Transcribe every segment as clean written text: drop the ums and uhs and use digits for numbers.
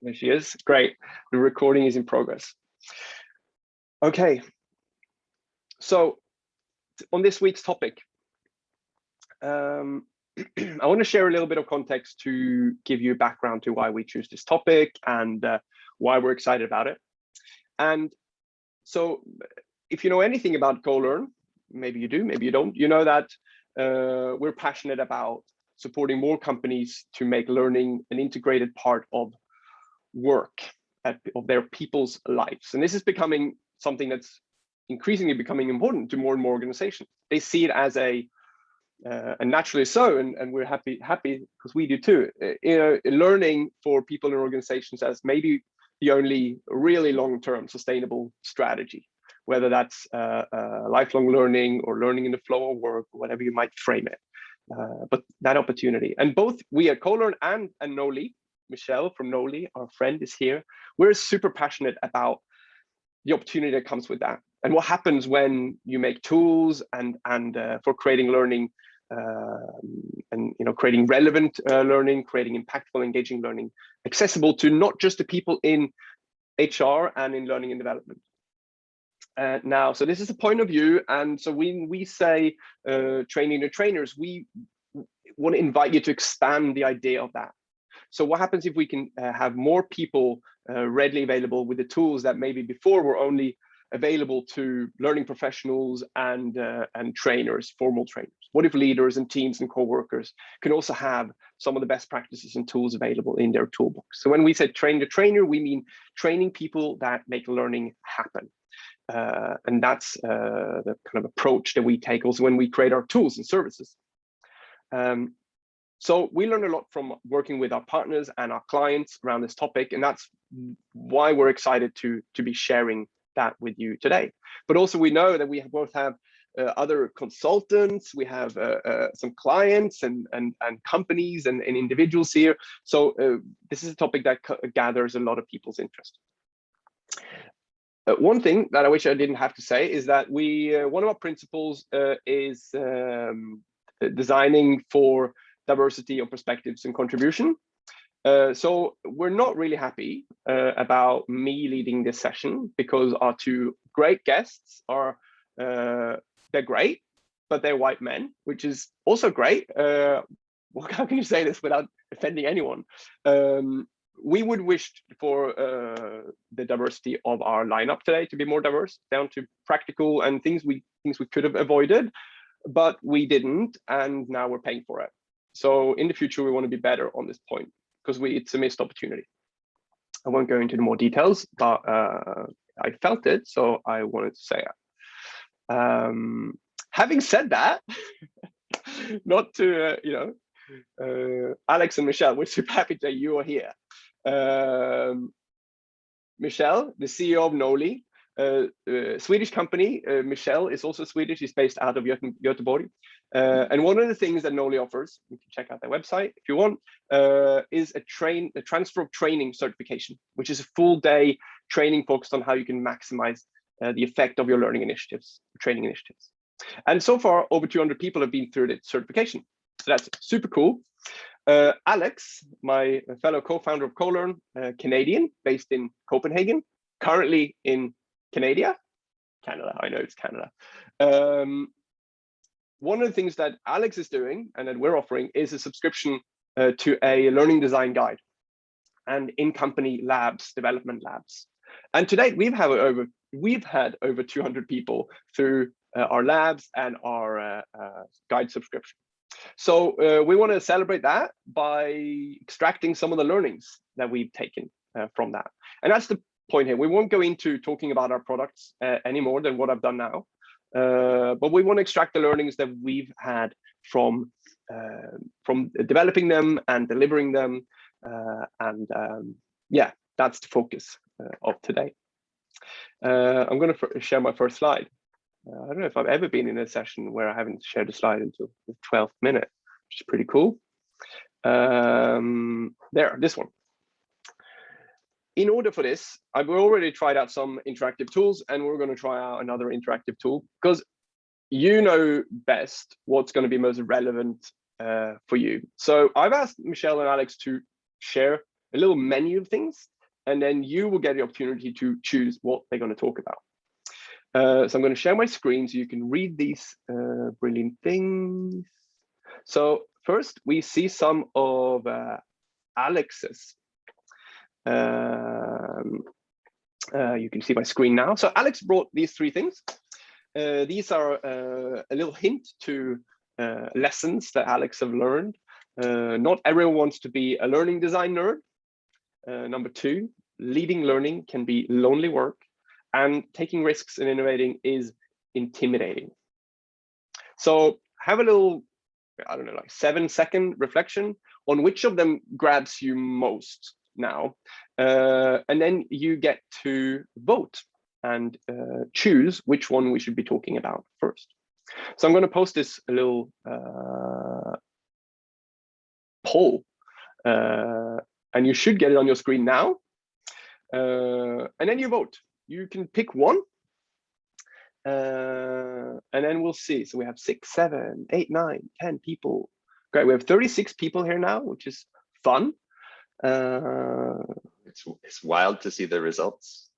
There she is. Great. The recording is in progress. Okay. So on this week's topic, I want to share a little bit of context to give you a background to why we choose this topic and why we're excited about it. And so if you know anything about Colearn, maybe you do, maybe you don't, you know that we're passionate about supporting more companies to make learning an integrated part of work of their people's lives. And this is becoming something that's increasingly becoming important to more and more organizations. They see it as and naturally so, and we're happy because we do too. Learning for people in organizations as maybe the only really long-term sustainable strategy, whether that's lifelong learning or learning in the flow of work, whatever you might frame it. But that opportunity, and both we at Colearn and Noli, Michel from Noli, our friend, is here. We're super passionate about the opportunity that comes with that, and what happens when you make tools and for creating learning, and creating relevant learning, creating impactful, engaging learning, accessible to not just the people in HR and in learning and development. Now, so this is a point of view, and so when we say training the trainers, we want to invite you to expand the idea of that. So what happens if we can have more people readily available with the tools that maybe before were only available to learning professionals and trainers, formal trainers? What if leaders and teams and co-workers can also have some of the best practices and tools available in their toolbox? So when we say train the trainer, we mean training people that make learning happen. And that's the kind of approach that we take also when we create our tools and services. So we learn a lot from working with our partners and our clients around this topic, and that's why we're excited to be sharing that with you today. But also we know that we both have other consultants, we have some clients and companies and individuals here. So this is a topic that gathers a lot of people's interest. One thing that I wish I didn't have to say is that one of our principles is designing for diversity of perspectives and contribution. So we're not really happy about me leading this session, because our two great guests are, they're great, but they're white men, which is also great. How can you say this without offending anyone? We would wish for the diversity of our lineup today to be more diverse, down to practical and things we could have avoided, but we didn't, and now we're paying for it. So in the future, we want to be better on this point, because it's a missed opportunity. I won't go into the more details, but I felt it, so I wanted to say it. Having said that, not to Alex and Michel, we're super happy that you are here. Michel, the CEO of Noli, Swedish company. Michel is also Swedish. He's based out of Göteborg. And one of the things that Noli offers, you can check out their website if you want, is a transfer of training certification, which is a full day training focused on how you can maximize the effect of your learning initiatives, training initiatives. And so far, over 200 people have been through the certification. So that's super cool. Alex, my fellow co-founder of Colearn, Canadian, based in Copenhagen, currently in Canada, I know it's Canada. One of the things that Alex is doing and that we're offering is a subscription to a learning design guide and in-company labs, development labs. And to date, we've had over 200 people through our labs and our guide subscription. So we want to celebrate that by extracting some of the learnings that we've taken from that. And that's the point here. We won't go into talking about our products any more than what I've done now, but we want to extract the learnings that we've had from developing them and delivering them, yeah, that's the focus of today. I'm going to share my first slide. I don't know if I've ever been in a session where I haven't shared a slide until the 12th minute, which is pretty cool. There, this one. In order for this, I've already tried out some interactive tools, and we're going to try out another interactive tool, because you know best what's going to be most relevant for you. So I've asked Michel and Alex to share a little menu of things, and then you will get the opportunity to choose what they're going to talk about. So I'm going to share my screen so you can read these brilliant things. So first, we see some of Alex's. You can see my screen now. So Alex brought these 3 things. These are a little hint to lessons that Alex have learned. Not everyone wants to be a learning design nerd. Number 2, leading learning can be lonely work, and taking risks and innovating is intimidating. So have a little, I don't know, like 7-second reflection on which of them grabs you most now. And then you get to vote and choose which one we should be talking about first. So I'm going to post this a little poll, and you should get it on your screen now. And then you vote. You can pick one, and then we'll see. So we have 6, 7, 8, 9, 10 people. Great, we have 36 people here now, which is fun. It's wild to see the results.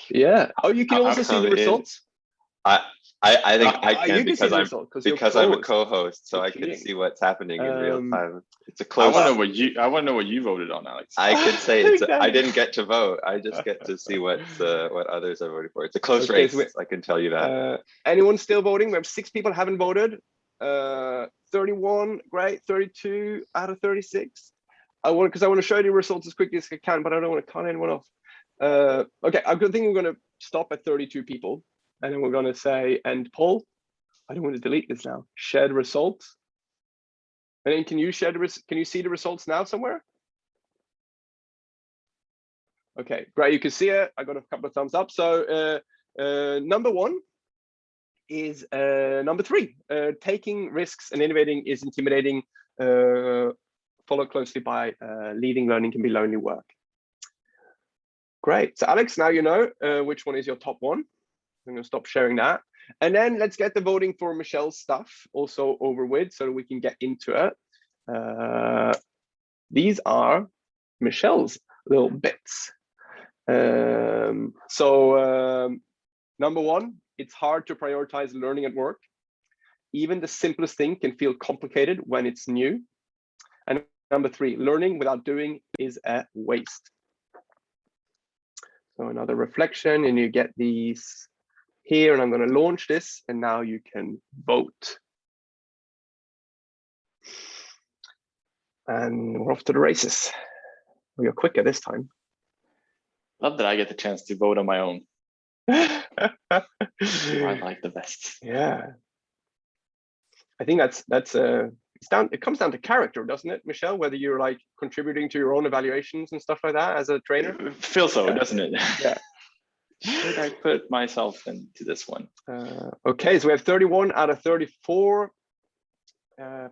Yeah. Oh, you can also see the results. I think I can because I'm a co-host, so I can see what's happening in real time. It's a close. I want to know what you voted on, Alex. I could say I didn't get to vote. I just get to see what others are voting for. It's a close race. So I can tell you that. Anyone still voting? We have 6 people haven't voted. 31, great. 32 out of 36. I want to show you the results as quickly as I can, but I don't want to cut anyone off. Okay, I think we're going to stop at 32 people. And then we're going to say end poll. I don't want to delete this now. Share the results. And then can you share can you see the results now somewhere? Okay, great. You can see it. I got a couple of thumbs up. So number 1 is number 3. Taking risks and innovating is intimidating. Followed closely by leading learning can be lonely work. Great. So Alex, now you know which one is your top one. I'm going to stop sharing that. And then let's get the voting for Michel's stuff also over with so that we can get into it. These are Michel's little bits. Number 1, it's hard to prioritize learning at work. Even the simplest thing can feel complicated when it's new. And number 3, learning without doing is a waste. So another reflection, and you get these here, and I'm going to launch this, and now you can vote. And we're off to the races. We are quicker this time. Love that I get the chance to vote on my own. I like the best. Yeah. I think it comes down to character, doesn't it, Michel? Whether you're like contributing to your own evaluations and stuff like that as a trainer. It feels so, doesn't it? Yeah. Should I put myself into this one? Okay, so we have 31 out of 34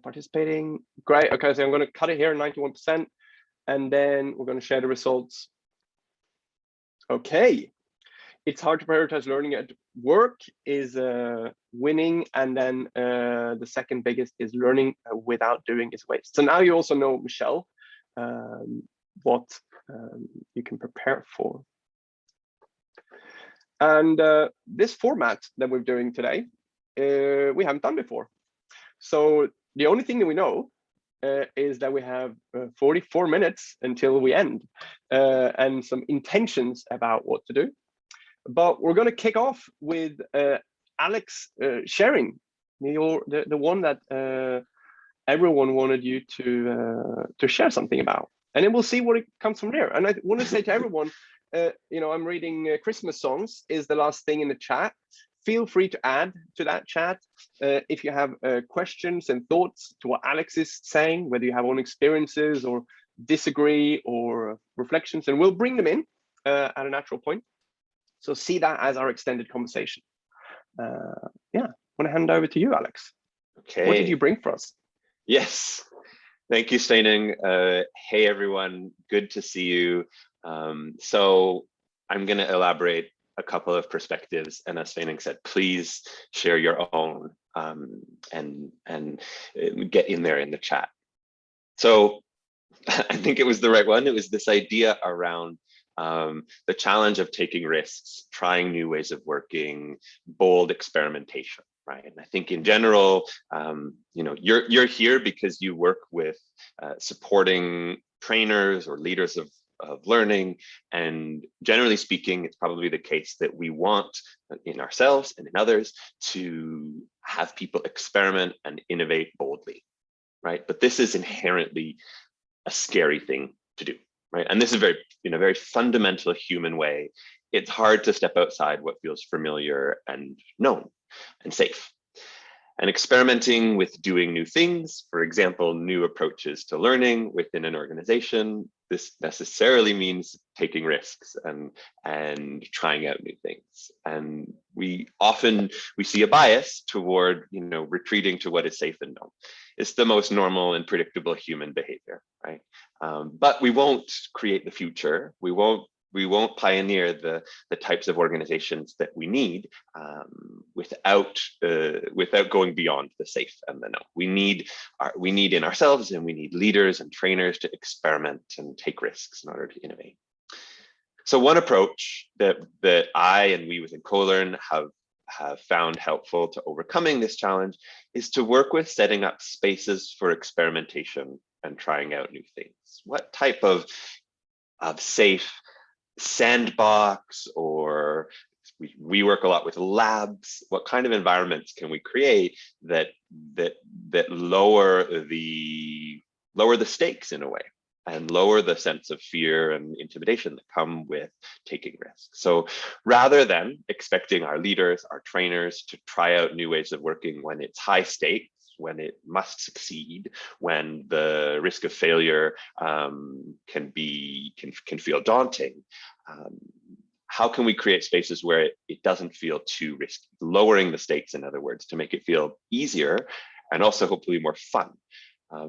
participating. Great. Okay, so I'm going to cut it here, 91%, and then we're going to share the results. Okay, it's hard to prioritize learning at work is winning, and then the second biggest is learning without doing is waste. So now you also know, Michel, what you can prepare for. And this format that we're doing today, we haven't done before. So the only thing that we know is that we have 44 minutes until we end, and some intentions about what to do. But we're going to kick off with Alex sharing the one that everyone wanted you to share something about, and then we'll see what it comes from there. And I want to say to everyone, I'm reading Christmas songs is the last thing in the chat. Feel free to add to that chat if you have questions and thoughts to what Alex is saying, whether you have own experiences or disagree or reflections, and we'll bring them in at a natural point. So see that as our extended conversation. Yeah, I want to hand over to you, Alex. Okay. What did you bring for us? Yes. Thank you, Steining. Hey, everyone. Good to see you. So I'm going to elaborate a couple of perspectives, and as Steining said, please share your own and get in there in the chat. So I think it was the right one. It was this idea around the challenge of taking risks, trying new ways of working, bold experimentation, right? And I think in general, you're here because you work with supporting trainers or leaders of learning, and generally speaking, it's probably the case that we want in ourselves and in others to have people experiment and innovate boldly, right? But this is inherently a scary thing to do, right? And this is very, in a very fundamental human way, it's hard to step outside what feels familiar and known and safe. And experimenting with doing new things, for example, new approaches to learning within an organization, this necessarily means taking risks and trying out new things. And we see a bias toward, retreating to what is safe and known. It's the most normal and predictable human behavior, right? But we won't create the future. We won't pioneer the types of organizations that we need without going beyond the safe and the known. We need in ourselves, and we need leaders and trainers to experiment and take risks in order to innovate. So one approach that I and we within Colearn have found helpful to overcoming this challenge is to work with setting up spaces for experimentation and trying out new things. What type of safe sandbox, or we work a lot with labs, what kind of environments can we create that lower the stakes in a way, and lower the sense of fear and intimidation that come with taking risks? So rather than expecting our leaders, our trainers to try out new ways of working when it's high stakes, when it must succeed, when the risk of failure can feel daunting, how can we create spaces where it doesn't feel too risky, lowering the stakes, in other words, to make it feel easier and also hopefully more fun?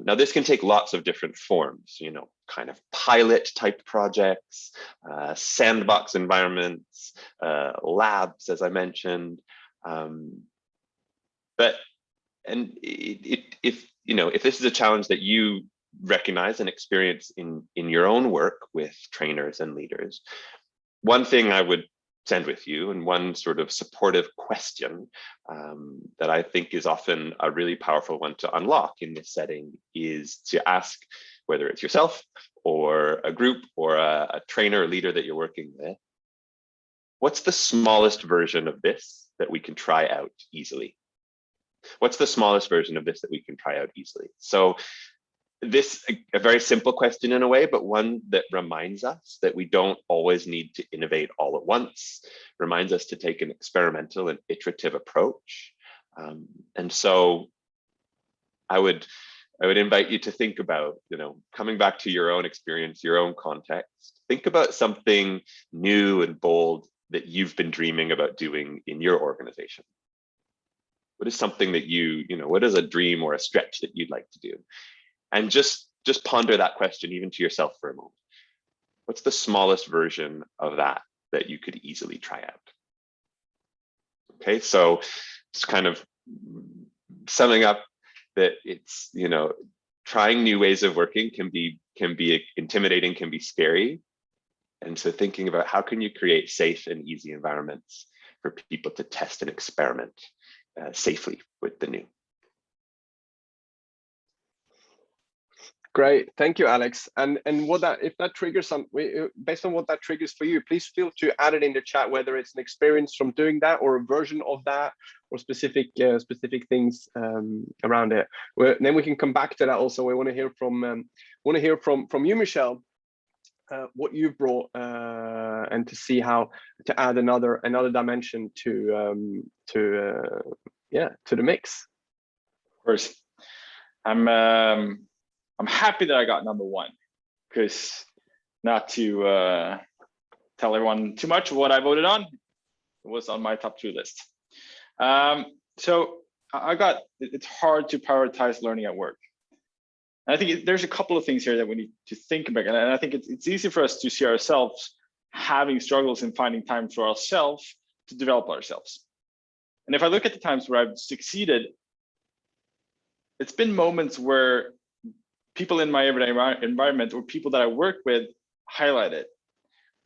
Now, this can take lots of different forms, kind of pilot type projects, sandbox environments, labs, as I mentioned. If this is a challenge that you recognize and experience in your own work with trainers and leaders, one thing I would send with you, and one sort of supportive question that I think is often a really powerful one to unlock in this setting, is to ask, whether it's yourself or a group or a trainer or leader that you're working with, what's the smallest version of this that we can try out easily? What's the smallest version of this that we can try out easily? So this, a very simple question in a way, but one that reminds us that we don't always need to innovate all at once, reminds us to take an experimental and iterative approach. And so I would invite you to think about, coming back to your own experience, your own context, think about something new and bold that you've been dreaming about doing in your organization. What is something that what is a dream or a stretch that you'd like to do? And just ponder that question even to yourself for a moment. What's the smallest version of that you could easily try out? Okay, so it's kind of summing up that it's, trying new ways of working can be intimidating, can be scary. And so thinking about how can you create safe and easy environments for people to test and experiment safely with the new. Great, thank you, Alex. And if that triggers based on what that triggers for you, please feel to add it in the chat, whether it's an experience from doing that or a version of that, or specific things around it. Then we can come back to that. Also, we want to hear from you, Michel, what you've brought, and to see how to add another dimension to the mix. Of course, I'm happy that I got number one, because not to tell everyone too much of what I voted on, it was on my top 2 list. So it's hard to prioritize learning at work. And I think there's a couple of things here that we need to think about. And I think it's easy for us to see ourselves having struggles in finding time for ourselves to develop ourselves. And if I look at the times where I've succeeded, it's been moments where people in my everyday environment or people that I work with highlight it.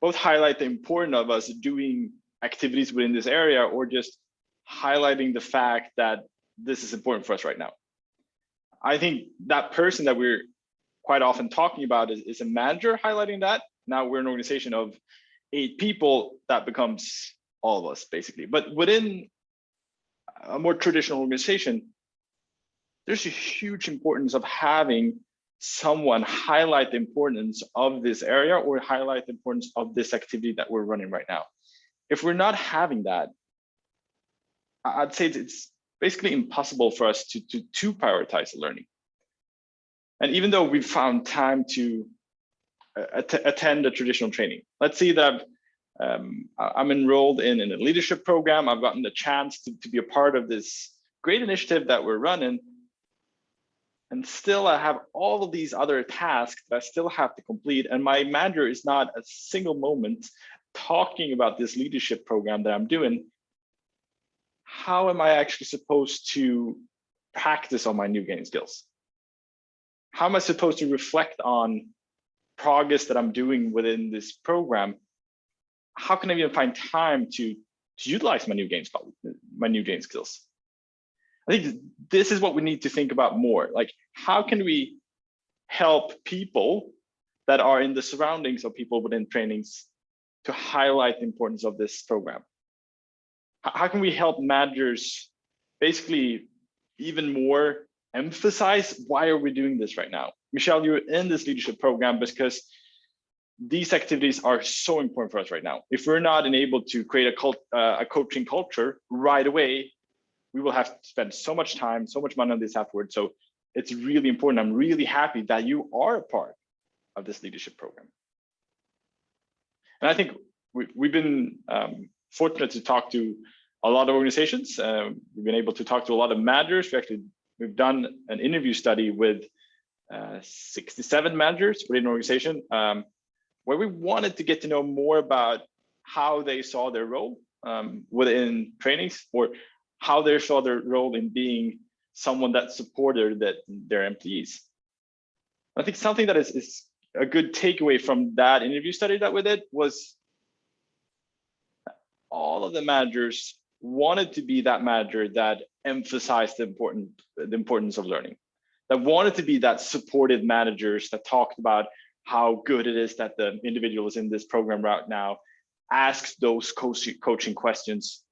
Both highlight the importance of us doing activities within this area, or just highlighting the fact that this is important for us right now. I think that person that we're quite often talking about is a manager highlighting that. Now we're an organization of 8 people, that becomes all of us basically. But within a more traditional organization, there's a huge importance of having someone highlight the importance of this area or highlight the importance of this activity that we're running right now. If we're not having that, I'd say it's basically impossible for us to prioritize learning. And even though we've found time to attend a traditional training, let's say that I'm enrolled in a leadership program, I've gotten the chance to be a part of this great initiative that we're running, and still I have all of these other tasks that I still have to complete, and my manager is not a single moment talking about this leadership program that I'm doing. How am I actually supposed to practice on my new game skills? How am I supposed to reflect on progress that I'm doing within this program? How can I even find time to utilize my new game skills? I think this is what we need to think about more. Like, how can we help people that are in the surroundings of people within trainings to highlight the importance of this program? How can we help managers basically even more emphasize, why are we doing this right now? Michel, you're in this leadership program because these activities are so important for us right now. If we're not able to create a coaching culture right away, we will have to spend so much time, so much money on this afterwards. So it's really important. I'm really happy that you are a part of this leadership program. And I think we've been fortunate to talk to a lot of organizations. We've been able to talk to a lot of managers. We've done an interview study with 67 managers within an organization, where we wanted to get to know more about how they saw their role within trainings, or how they saw their role in being someone that supported their employees. I think something that is a good takeaway from that interview study that we did was all of the managers wanted to be that manager that emphasized the importance of learning, that wanted to be that supportive managers that talked about how good it is that the individual is in this program right now, asks those coaching questions.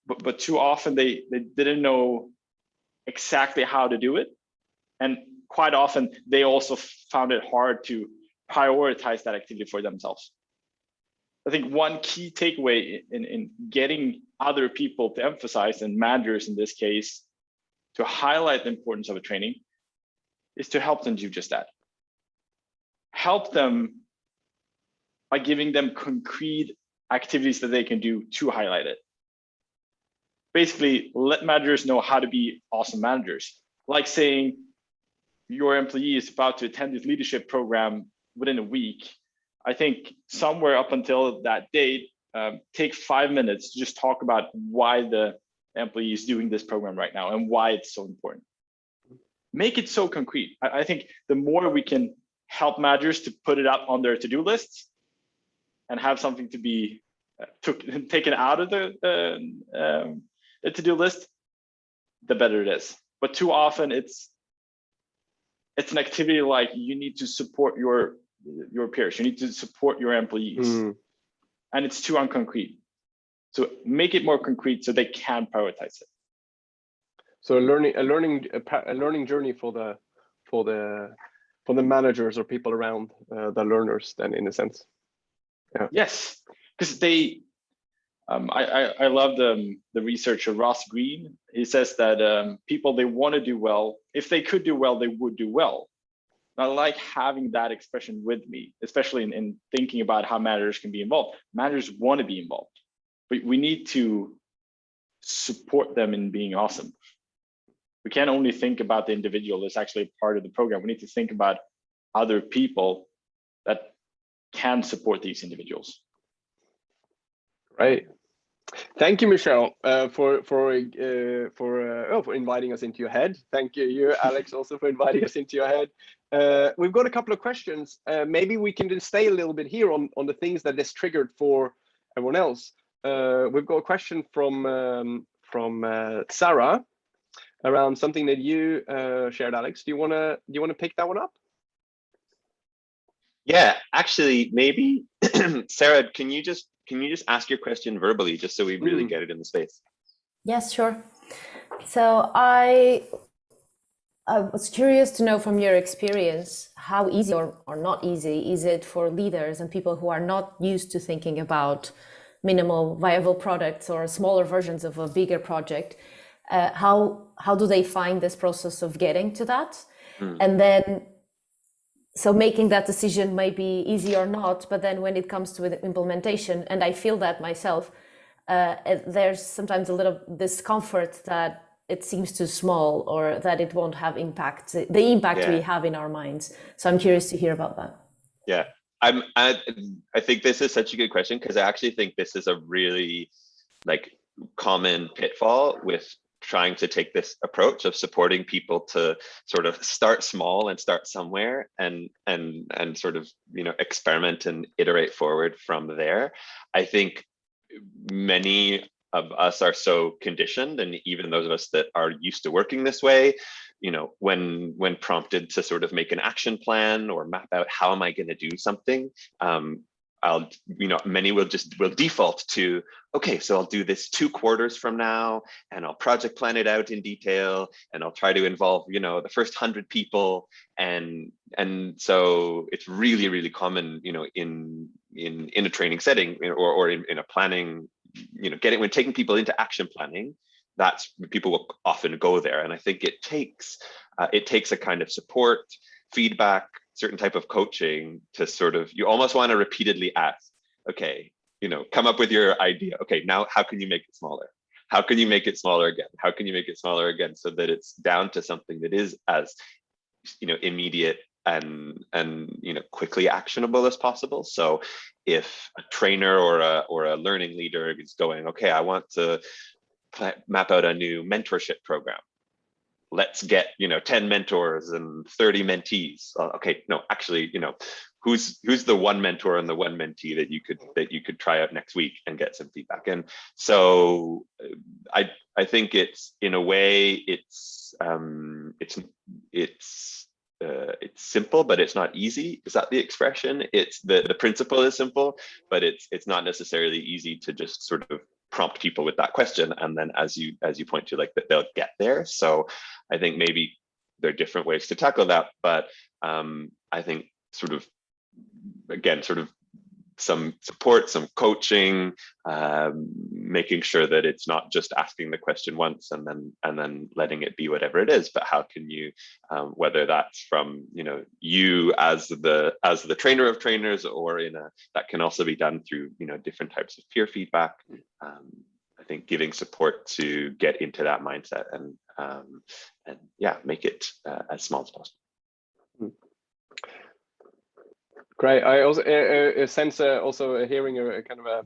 But too often they didn't know exactly how to do it. And quite often they also found it hard to prioritize that activity for themselves. I think one key takeaway in getting other people to emphasize, and managers in this case, to highlight the importance of a training, is to help them do just that. Help them by giving them concrete activities that they can do to highlight it. Basically, let managers know how to be awesome managers. Like saying your employee is about to attend this leadership program within a week. I think somewhere up until that date, take 5 minutes to just talk about why the employee is doing this program right now and why it's so important. Make it so concrete. I think the more we can help managers to put it up on their to-do lists and have something to be taken out of the to-do list, the better it is. But too often it's an activity like you need to support your peers, you need to support your employees, and it's too unconcrete. So make it more concrete so they can prioritize it. So a learning journey for the managers or people around the learners, then, in a sense. Yeah. Yes, because they. I love the researcher Ross Green. He says that people, they want to do well. If they could do well, they would do well. And I like having that expression with me, especially in thinking about how managers can be involved. Managers want to be involved, but we need to support them in being awesome. We can't only think about the individual as actually part of the program. We need to think about other people that can support these individuals. Right. Thank you, Michel, for inviting us into your head. Thank you, Alex, also for inviting us into your head. We've got a couple of questions. Maybe we can just stay a little bit here on the things that this triggered for everyone else. We've got a question from Sarah around something that you shared, Alex. Do you wanna pick that one up? Yeah, actually, maybe Sarah, can you just ask your question verbally, just so we really get it in the space? Yes, sure. So I was curious to know from your experience, how easy or not easy is it for leaders and people who are not used to thinking about minimal viable products or smaller versions of a bigger project? How do they find this process of getting to that? And then, so making that decision may be easy or not, but then when it comes to the implementation, and I feel that myself, there's sometimes a little discomfort that it seems too small or that it won't have impact, the impact we have in our minds. So I'm curious to hear about that. Yeah, I think this is such a good question, because I actually think this is a really common pitfall with trying to take this approach of supporting people to sort of start small and start somewhere and sort of, experiment and iterate forward from there. I think many of us are so conditioned, and even those of us that are used to working this way, when prompted to sort of make an action plan or map out how am I going to do something, many will default to, okay, so I'll do this 2 quarters from now, and I'll project plan it out in detail, and I'll try to involve, the first 100 people, and so it's really, really common, in a training setting or in a planning, when taking people into action planning, that's people will often go there, and I think it takes a kind of support, feedback, certain type of coaching to sort of, you almost want to repeatedly ask, okay, come up with your idea. Okay, now how can you make it smaller? How can you make it smaller again? How can you make it smaller again, so that it's down to something that is as, immediate and quickly actionable as possible. So if a trainer or a learning leader is going, okay, I want to map out a new mentorship program. Let's get 10 mentors and 30 mentees. Okay, no, actually, who's the one mentor and the one mentee that you could try out next week and get some feedback. And so I think it's, in a way, it's simple, but it's not easy. Is that the expression? It's the principle is simple, but it's not necessarily easy to just sort of prompt people with that question, and then as you point to, that they'll get there. So I think maybe there are different ways to tackle that, but I think sort of, again, sort of some support, some coaching, making sure that it's not just asking the question once and then letting it be whatever it is, but how can you, whether that's from you as the trainer of trainers, or that can also be done through different types of peer feedback. I think giving support to get into that mindset and yeah, make it as small as possible. Great. I also sense also hearing a kind of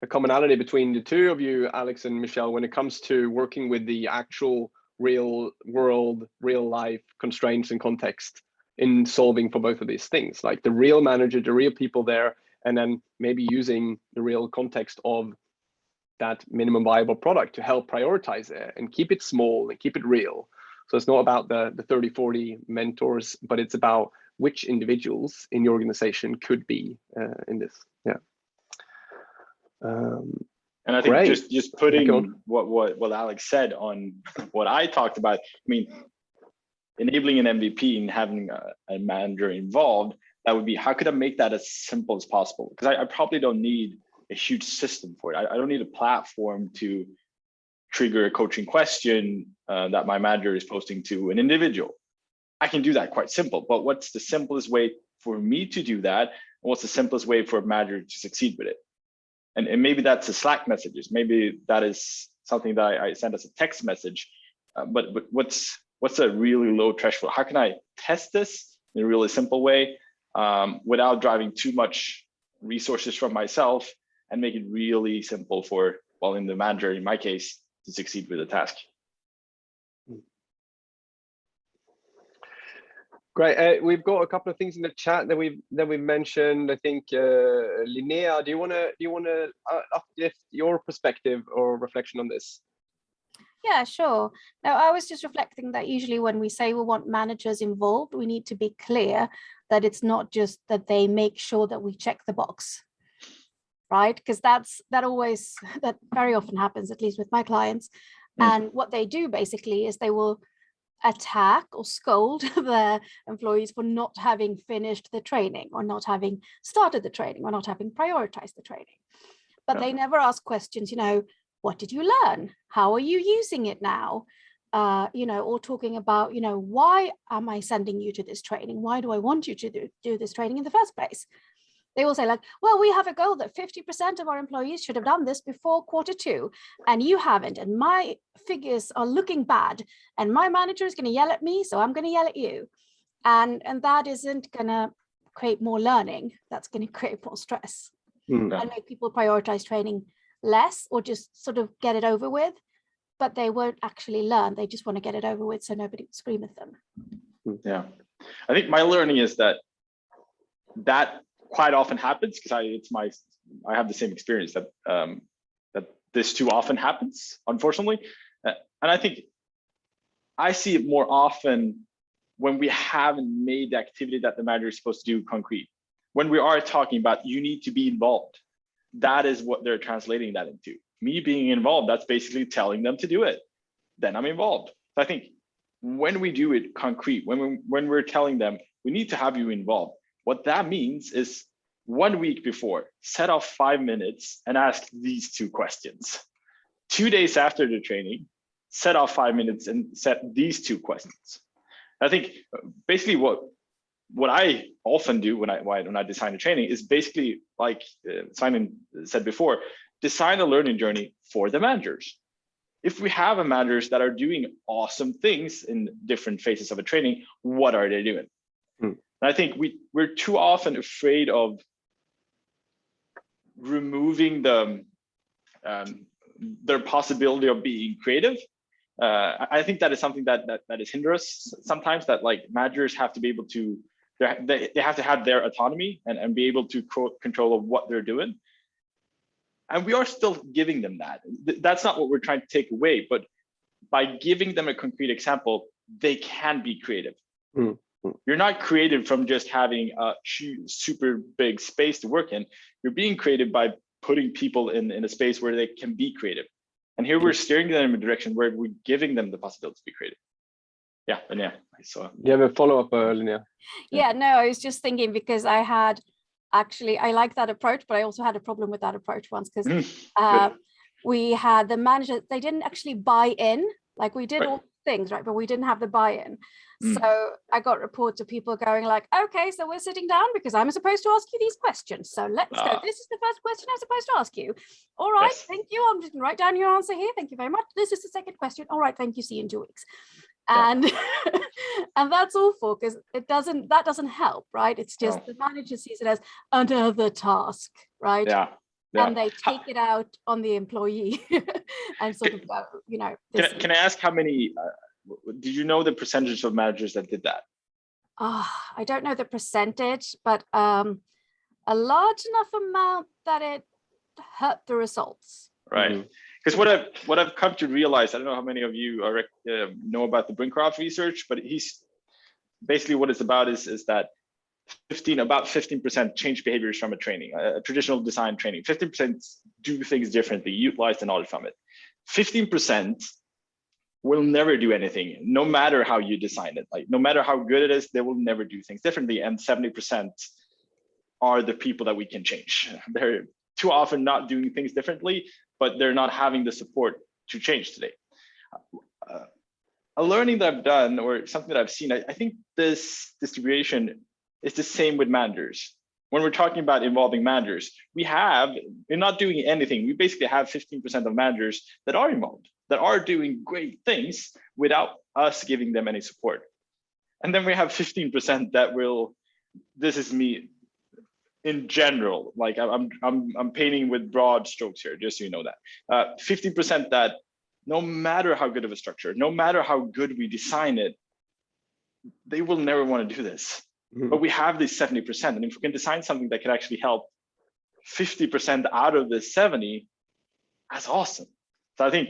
a commonality between the two of you, Alex and Michel, when it comes to working with the actual real world, real life constraints and context in solving for both of these things, like the real manager, the real people there, and then maybe using the real context of that minimum viable product to help prioritize it and keep it small and keep it real. So it's not about the 30, 40 mentors, but it's about which individuals in your organization could be in this. Yeah. And I think just putting what Alex said on what I talked about, I mean, enabling an MVP and having a manager involved, that would be, how could I make that as simple as possible? Because I probably don't need a huge system for it. I don't need a platform to trigger a coaching question that my manager is posting to an individual. I can do that quite simple, but what's the simplest way for me to do that? And what's the simplest way for a manager to succeed with it? And maybe that's the Slack messages. Maybe that is something that I send as a text message. But what's a really low threshold? How can I test this in a really simple way without driving too much resources from myself, and make it really simple for well, in the manager, in my case, to succeed with the task. Great. We've got a couple of things in the chat that we've mentioned. I think Linnea, do you want to uplift your perspective or reflection on this? Yeah, sure. Now, I was just reflecting that usually when we say we want managers involved, we need to be clear that it's not just that they make sure that we check the box, right? Because that very often happens, at least with my clients. And what they do basically is they will attack or scold their employees for not having finished the training, or not having started the training, or not having prioritized the training. But they never ask questions, what did you learn? How are you using it now? Or talking about, why am I sending you to this training? Why do I want you to do this training in the first place? They will say like, well, we have a goal that 50% of our employees should have done this before Q2, and you haven't, and my figures are looking bad, and my manager is going to yell at me, so I'm going to yell at you. And that isn't going to create more learning. That's going to create more stress and make people prioritize training less, or just sort of get it over with, but they won't actually learn. They just want to get it over with so nobody will scream at them. Yeah, I think my learning is that quite often happens, because I have the same experience that that this too often happens, unfortunately. And I think I see it more often when we haven't made the activity that the manager is supposed to do concrete. When we are talking about you need to be involved, that is what they're translating that into. Me being involved, that's basically telling them to do it. Then I'm involved. So I think when we do it concrete, when we're telling them we need to have you involved, what that means is 1 week before, set off 5 minutes and ask these 2 questions. 2 days after the training, set off 5 minutes and set these 2 questions. I think basically what I often do when I design a training is basically, like Simon said before, design a learning journey for the managers. If we have managers that are doing awesome things in different phases of a training, what are they doing? And I think we're too often afraid of removing their possibility of being creative. I think that is something that is hinder us sometimes, that like managers have to be able to, they have to have their autonomy and be able to control of what they're doing. And we are still giving them that. That's not what we're trying to take away, but by giving them a concrete example, they can be creative. You're not creative from just having a super big space to work in. You're being creative by putting people in a space where they can be creative. And here we're steering them in a direction where we're giving them the possibility to be creative. Yeah, and yeah, I saw. You have a follow-up, Linnea? Yeah, no, I was just thinking, because I like that approach, but I also had a problem with that approach once, because we had the manager, they didn't actually buy in. Like we did all things, right? But we didn't have the buy-in. So I got reports of people going like, okay, so we're sitting down because I'm supposed to ask you these questions. So let's go. This is the first question I'm supposed to ask you. All right, thank you. I'm just gonna write down your answer here. Thank you very much. This is the second question. All right, thank you. See you in 2 weeks. And and that's awful, because that doesn't help, right? It's just the manager sees it as another task, right? And they take it out on the employee and sort of go, Can I ask how many, did you know the percentage of managers that did that? I don't know the percentage, but a large enough amount that it hurt the results. Right. Because what I've come to realize, I don't know how many of you know about the BringCraft Research, but he's basically what it's about is that about 15% change behaviors from a training, a traditional design training. 15% do things differently, utilize the knowledge from it. 15% will never do anything, no matter how you design it. Like no matter how good it is, they will never do things differently. And 70% are the people that we can change. They're too often not doing things differently, but they're not having the support to change today. A learning that I've done, or something that I've seen, I think this distribution is the same with managers. When we're talking about involving managers, we're not doing anything. We basically have 15% of managers that are involved, that are doing great things without us giving them any support. And then we have 15% that will, this is me in general, like I'm painting with broad strokes here, just so you know that 50% that no matter how good of a structure, no matter how good we design it, they will never want to do this. But we have this 70%, and if we can design something that can actually help 50% out of the 70, that's awesome. So I think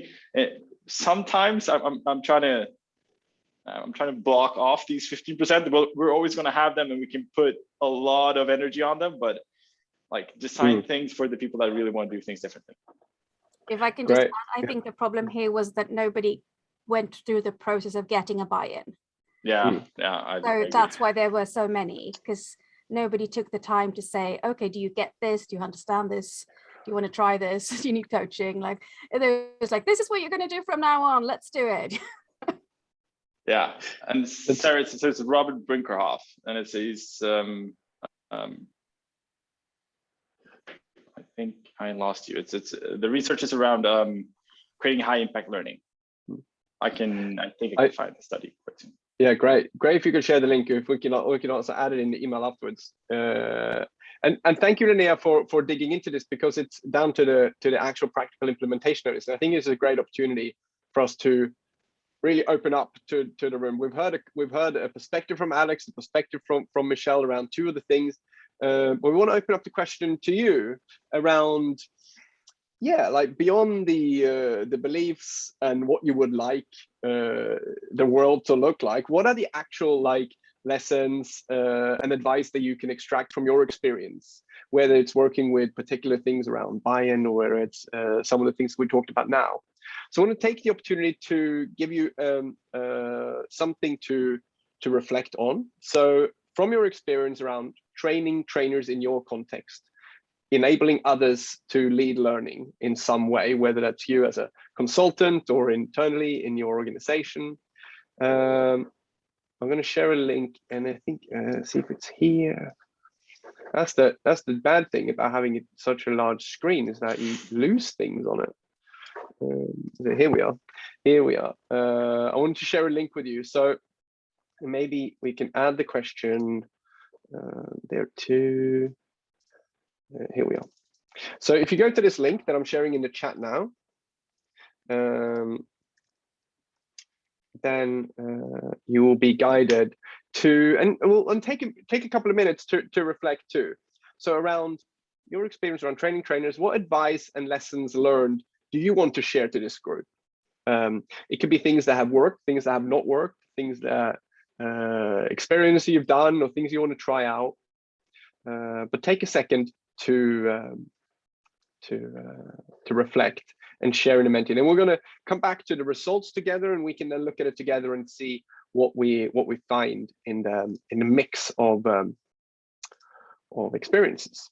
sometimes I'm trying to block off these 15%. We're always going to have them, and we can put a lot of energy on them, but like design things for the people that really want to do things differently. If I can just add, I think the problem here was that nobody went through the process of getting a buy-in. Yeah, So that's why there were so many, because nobody took the time to say, okay, do you get this? Do you understand this? Do you want to try this? Do you need coaching? Like, it was like, this is what you're going to do from now on. Let's do it. Yeah, and Sarah, so it's Robert BringCraft, and it says, I think I lost you. It's the research is around creating high impact learning. I think I can find the study quite soon. Yeah, great if you could share the link. If we can also add it in the email afterwards. And thank you, Linnea, for digging into this, because it's down to the actual practical implementation of this. And I think it's a great opportunity for us to really open up to the room. We've heard a perspective from Alex, a perspective from Michel around two of the things. But we want to open up the question to you around, like beyond the beliefs and what you would like the world to look like. What are the actual like lessons and advice that you can extract from your experience, whether it's working with particular things around buy-in, or whether it's some of the things we talked about now? So I want to take the opportunity to give you something to reflect on. So from your experience around training trainers in your context, enabling others to lead learning in some way, whether that's you as a consultant or internally in your organization. I'm going to share a link, and I think see if it's here. That's the bad thing about having such a large screen, is that you lose things on it. So here we are. I want to share a link with you, so maybe we can add the question there too. Here we are. So if you go to this link that I'm sharing in the chat now, then you will be guided to, and take a couple of minutes to reflect too. So around your experience around training trainers, what advice and lessons learned do you want to share to this group? It could be things that have worked, things that have not worked, things that experience you've done, or things you want to try out. But take a second to reflect and share in a Menti. And we're going to come back to the results together, and we can then look at it together and see what we find in the mix of experiences.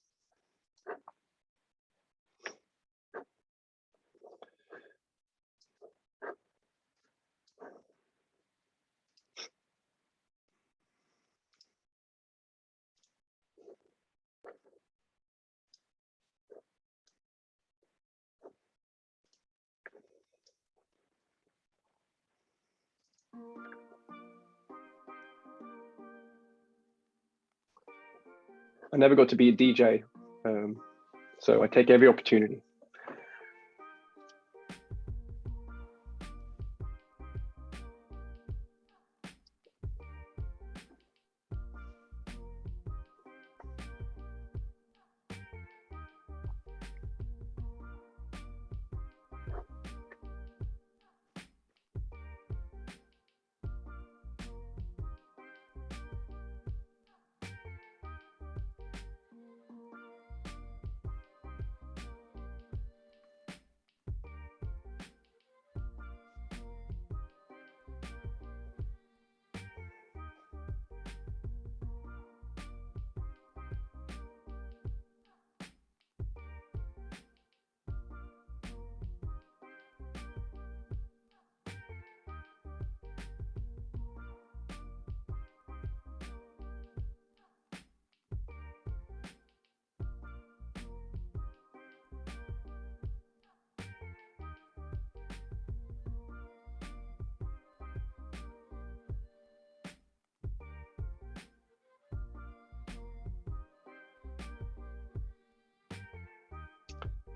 I never got to be a DJ, so I take every opportunity.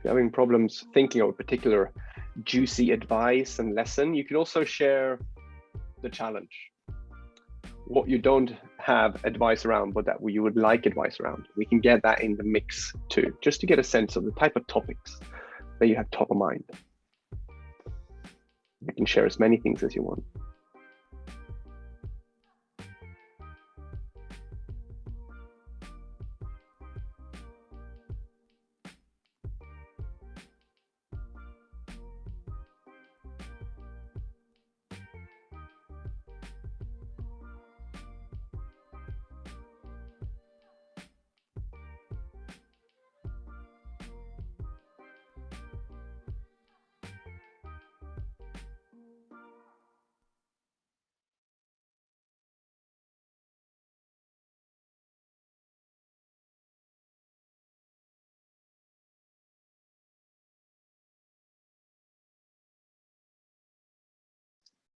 you're having problems thinking of a particular juicy advice and lesson, you could also share the challenge. What you don't have advice around, but that you would like advice around. We can get that in the mix too, just to get a sense of the type of topics that you have top of mind. You can share as many things as you want.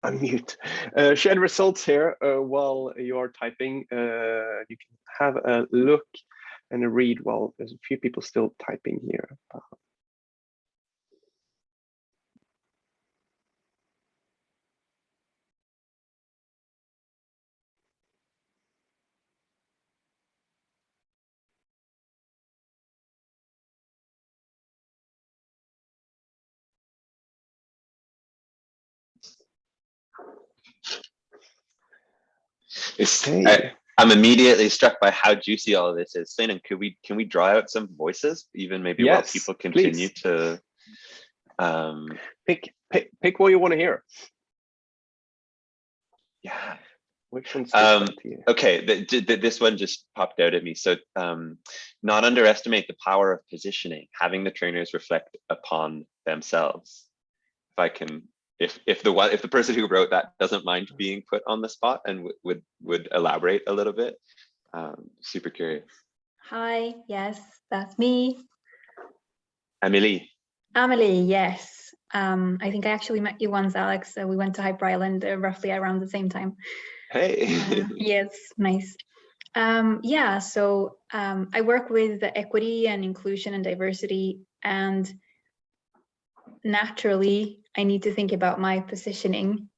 Unmute. Share the results here while you are typing. You can have a look and a read while there's a few people still typing here. I'm immediately struck by how juicy all of this is. Steinar, can we draw out some voices, even maybe while people continue to pick what you want to hear. Yeah. Which one's okay, this one just popped out at me. So not underestimate the power of positioning, having the trainers reflect upon themselves. If I can, if the person who wrote that doesn't mind being put on the spot and would elaborate a little bit, super curious. Hi, yes, that's me. Amelie, yes. I think I actually met you once, Alex. We went to Hyper Island roughly around the same time. hey. Yes, nice. Yeah, so I work with the equity and inclusion and diversity, and naturally I need to think about my positioning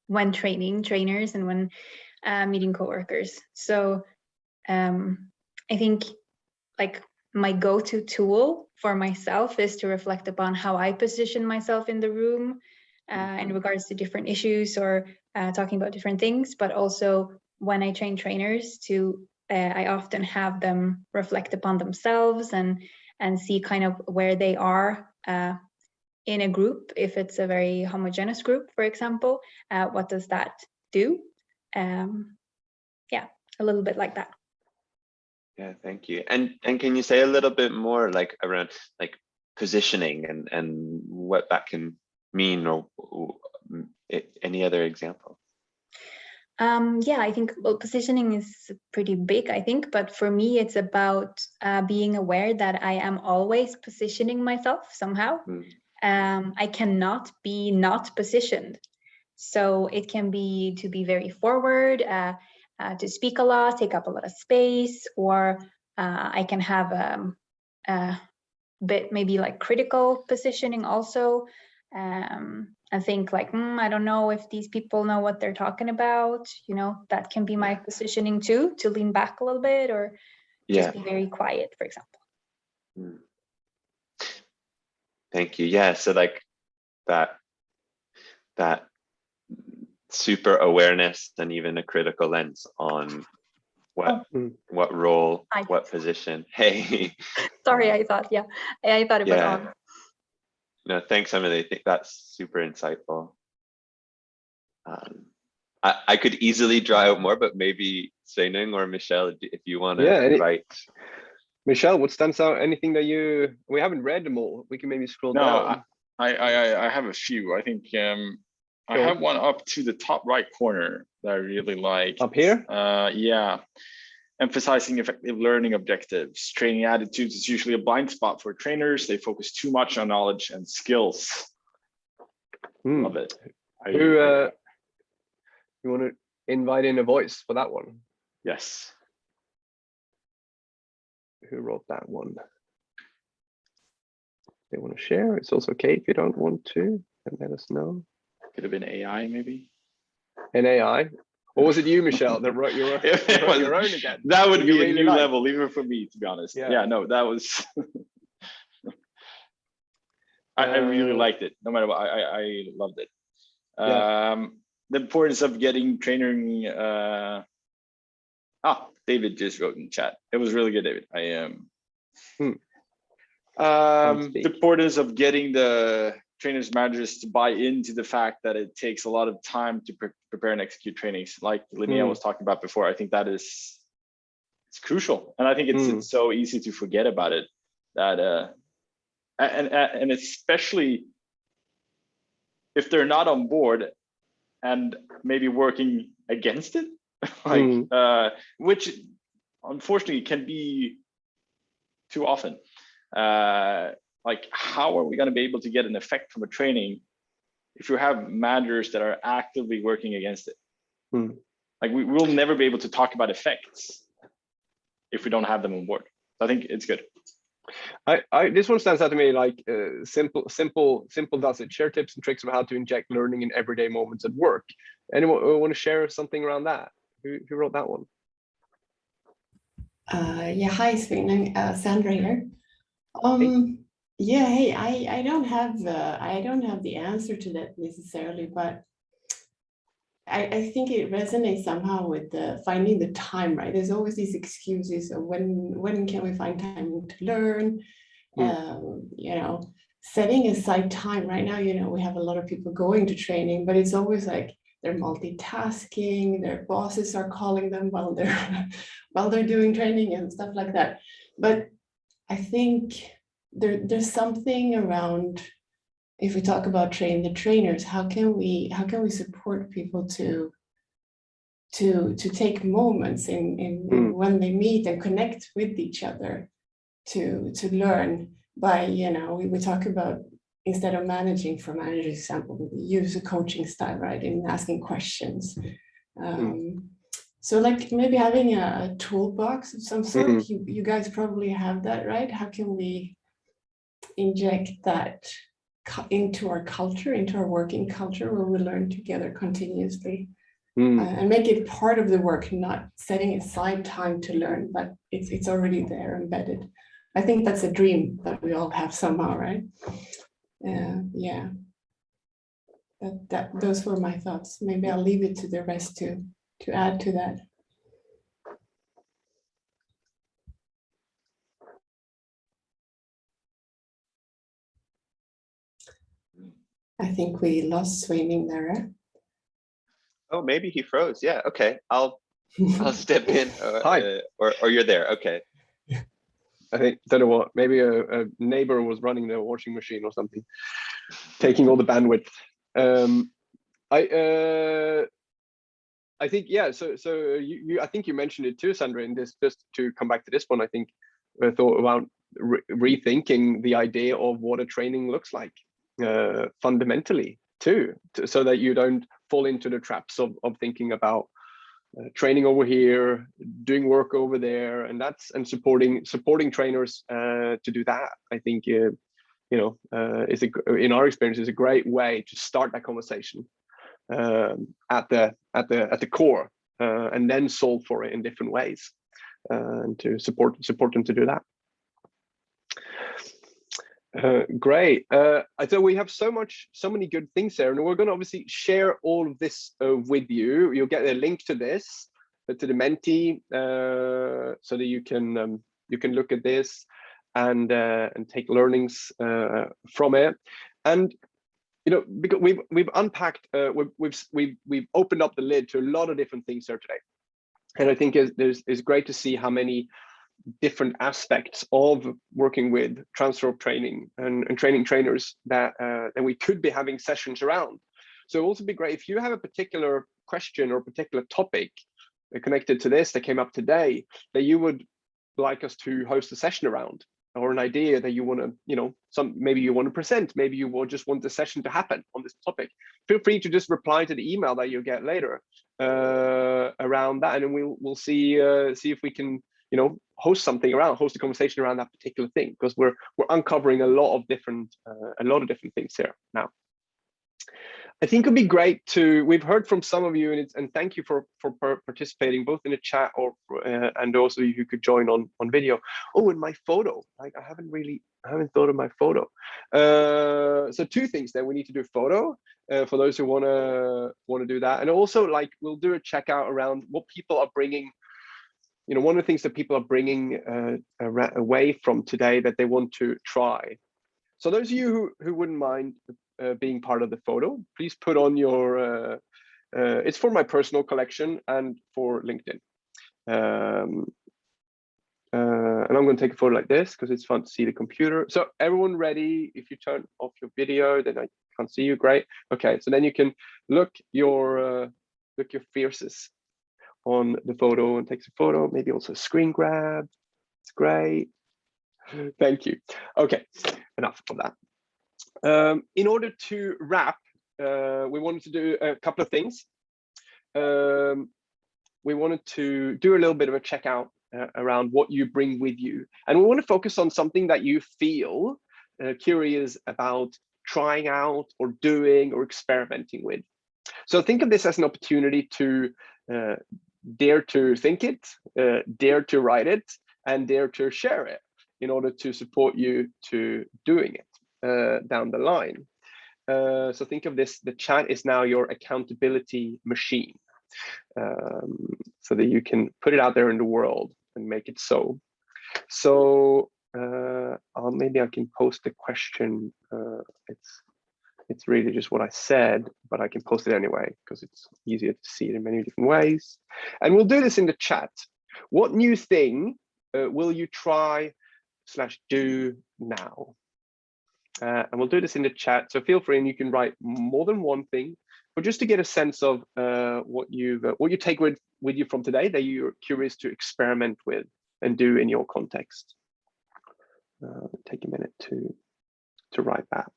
when training trainers and when meeting coworkers. So I think like my go-to tool for myself is to reflect upon how I position myself in the room in regards to different issues or talking about different things, but also when I train trainers I often have them reflect upon themselves and see kind of where they are in a group. If it's a very homogeneous group, for example, what does that do? Yeah, a little bit like that. Yeah, thank you. And can you say a little bit more like around like positioning and what that can mean, or any other example? Yeah, I think positioning is pretty big, I think, but for me, it's about being aware that I am always positioning myself somehow. I cannot be not positioned. So it can be to be very forward, to speak a lot, take up a lot of space, or I can have a bit maybe like critical positioning also. I think like, I don't know if these people know what they're talking about, you know, that can be my positioning too, to lean back a little bit or just be very quiet, for example. Thank you. Yeah, so like that super awareness and even a critical lens on what role, what position. Hey. Sorry, I thought it was on. No, thanks, Emily. I think that's super insightful. I could easily draw out more, but maybe Steinar or Michel, if you want to write. Michel, what stands out? Anything that we haven't read them all? We can maybe scroll down. I have a few. I think I have one up to the top right corner that I really like. Up here? Yeah. Emphasizing effective learning objectives. Training attitudes is usually a blind spot for trainers. They focus too much on knowledge and skills. Love it. You want to invite in a voice for that one? Yes. Who wrote that one? they want to share. It's also okay if you don't want to, and let us know. Could have been AI, maybe. An AI. Or was it you, Michel, that wrote your own again? That would be really a new level, even for me, to be honest. Yeah, no, that was. I really liked it. No matter what, I loved it. Yeah. The importance of getting training. David just wrote in chat. It was really good, David. The importance of getting the trainers, managers to buy into the fact that it takes a lot of time to prepare and execute trainings, like Linnea was talking about before. I think that it's crucial, and I think it's so easy to forget about it. That and especially if they're not on board and maybe working against it, like which unfortunately can be too often. Like, how are we going to be able to get an effect from a training if you have managers that are actively working against it? Like, we will never be able to talk about effects if we don't have them on board. So I think it's good. This one stands out to me like simple does it. Share tips and tricks of how to inject learning in everyday moments at work. Anyone want to share something around that? Who wrote that one? Yeah, hi, Svein. Sandra here. Yeah, hey, I don't have the answer to that necessarily, but I think it resonates somehow with finding the time, right? There's always these excuses of when can we find time to learn? You know, setting aside time right now, you know, we have a lot of people going to training, but it's always like they're multitasking, their bosses are calling them while they're doing training and stuff like that. But I think there's something around, if we talk about train the trainers, how can we support people to take moments in when they meet and connect with each other to learn by, you know, we talk about, instead of managing, for managers example, we use a coaching style, right, in asking questions. So like maybe having a toolbox of some sort, you guys probably have that, right? How can we inject that into our culture, into our working culture, where we learn together continuously and make it part of the work, not setting aside time to learn, but it's already there embedded. I think that's a dream that we all have somehow, right? Yeah, those were my thoughts. Maybe I'll leave it to the rest to add to that. I think we lost Sveining there. Oh, maybe he froze. Yeah. Okay. I'll step in. Or you're there. Okay. I think, don't know what, maybe a neighbor was running the washing machine or something, taking all the bandwidth. I think, yeah, so I think you mentioned it too, Sandra, in this, just to come back to this one, I think I thought about rethinking the idea of what a training looks like fundamentally too, so that you don't fall into the traps of thinking about training over here, doing work over there, and supporting trainers to do that. I think you know, in our experience, is a great way to start that conversation at the core, and then solve for it in different ways, and to support them to do that. Great. I thought we have so many good things there, and we're going to obviously share all of this with you. You'll get a link to this, to the Menti, so that you can look at this and take learnings from it. And you know, because we've unpacked, we've opened up the lid to a lot of different things here today, and I think it's great to see how many different aspects of working with transfer of training and training trainers that we could be having sessions around. So it would also be great if you have a particular question or a particular topic connected to this that came up today that you would like us to host a session around, or an idea that you want to, you know, maybe you want to present, maybe you will just want the session to happen on this topic. Feel free to just reply to the email that you'll get later around that, and then we'll see if we can host a conversation around that particular thing, because we're uncovering a lot of different things here now. I think it'd be great we've heard from some of you, and thank you for participating both in the chat and also you could join on video. Oh, and my photo, like I haven't thought of my photo. So two things then. We need to do photo for those who want to do that, and also like we'll do a checkout around what people are bringing. One of the things that people are bringing away from today that they want to try. So those of you who wouldn't mind being part of the photo, please put on your, it's for my personal collection and for LinkedIn. And I'm going to take a photo like this because it's fun to see the computer. So everyone ready? If you turn off your video, then I can't see you. Great. Okay, so then you can look your fiercest on the photo and takes a photo, maybe also a screen grab. It's great. Thank you. Okay, enough of that. In order to wrap, we wanted to do a couple of things. We wanted to do a little bit of a checkout around what you bring with you. And we want to focus on something that you feel curious about trying out or doing or experimenting with. So think of this as an opportunity to dare to think it, dare to write it, and dare to share it in order to support you to doing it down the line. So think of this, the chat is now your accountability machine, so that you can put it out there in the world and make it so. So maybe I can post the question. It's really just what I said, but I can post it anyway because it's easier to see it in many different ways. And we'll do this in the chat. What new thing will you try/do now? And we'll do this in the chat. So feel free, and you can write more than one thing, but just to get a sense of what you take with you from today that you're curious to experiment with and do in your context. Take a minute to write that.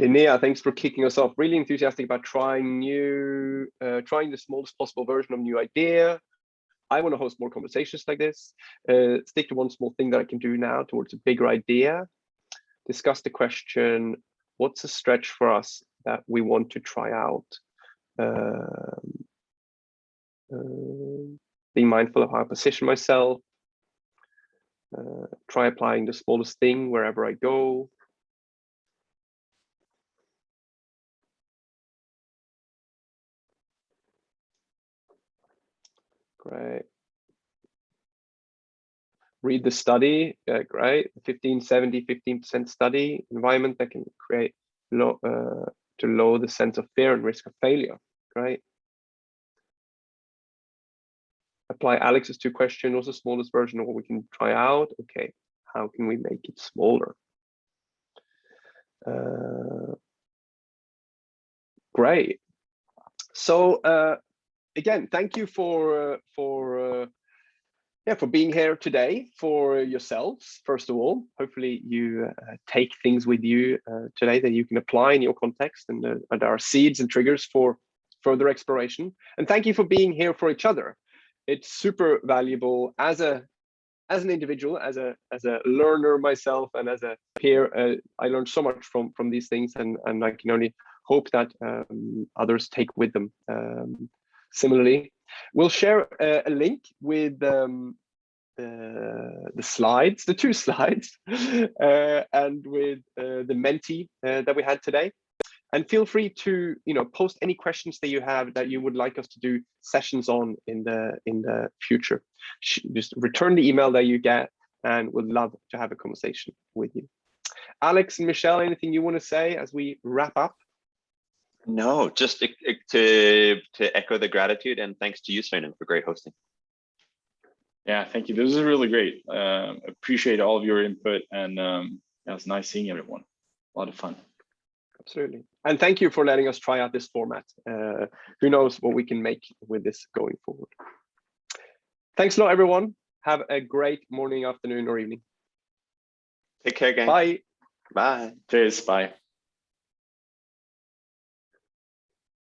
Linnea, thanks for kicking us off. Really enthusiastic about trying the smallest possible version of new idea. I want to host more conversations like this. Stick to one small thing that I can do now towards a bigger idea. Discuss the question, what's a stretch for us that we want to try out? Being mindful of how I position myself. Try applying the smallest thing wherever I go. Great. Read the study. Great. 15% study environment that can create to lower the sense of fear and risk of failure. Great. Apply Alex's 2 questions. What's the smallest version of what we can try out? Okay. How can we make it smaller? Great. So again, thank you for being here today, for yourselves, first of all. Hopefully you take things with you today that you can apply in your context, and there are seeds and triggers for further exploration. And thank you for being here for each other. It's super valuable as an individual, as a learner myself, and as a peer. I learned so much from these things, and I can only hope that others take with them. Similarly, we'll share a link with the slides, the 2 slides, and with the Menti that we had today. And feel free to post any questions that you have that you would like us to do sessions on in the future. Just return the email that you get, and we'd love to have a conversation with you. Alex and Michel, anything you want to say as we wrap up? No, just to echo the gratitude, and thanks to you, Sveinung, for great hosting. Yeah, thank you. This is really great. Appreciate all of your input, and it was nice seeing everyone. A lot of fun. Absolutely. And thank you for letting us try out this format. Who knows what we can make with this going forward. Thanks a lot, everyone. Have a great morning, afternoon, or evening. Take care, gang. Bye. Bye. Cheers. Bye.